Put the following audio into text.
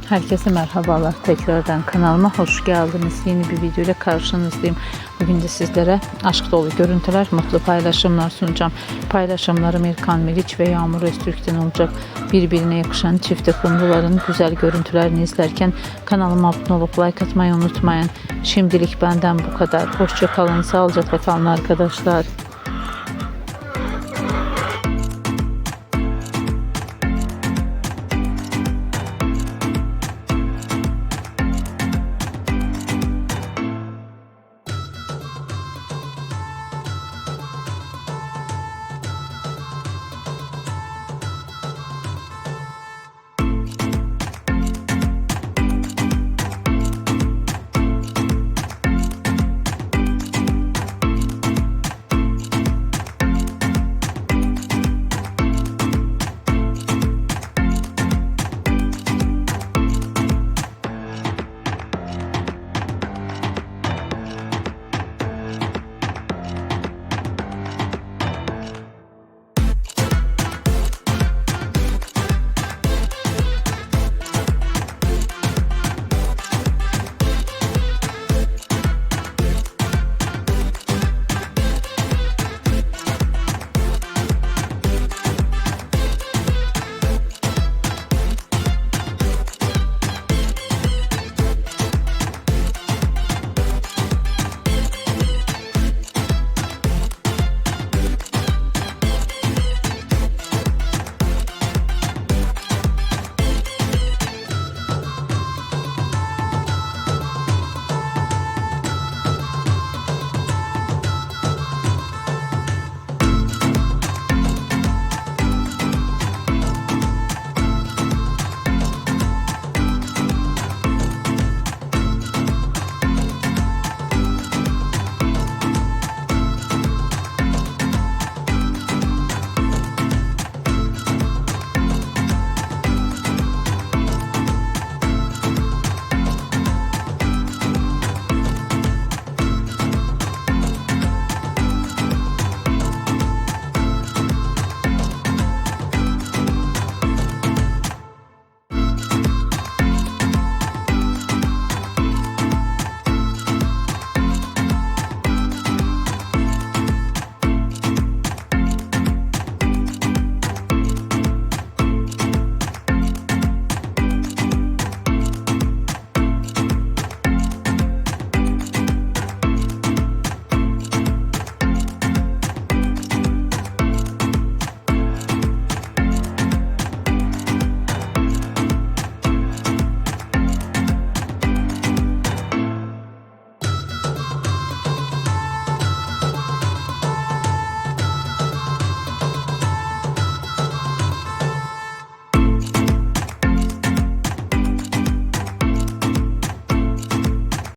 Herkese merhabalar. Tekrardan kanalıma hoş geldiniz. Yeni bir video ile karşınızdayım. Bugün de sizlere aşk dolu görüntüler, mutlu paylaşımlar sunacağım. Paylaşımlarım Erkan ve Yağmur Öztürk'ten olacak. Birbirine yakışan çifte kumruların güzel görüntülerini izlerken kanalıma abone olup like atmayı unutmayın. Şimdilik benden bu kadar. Hoşça kalın, sağlıcakla kalın arkadaşlar.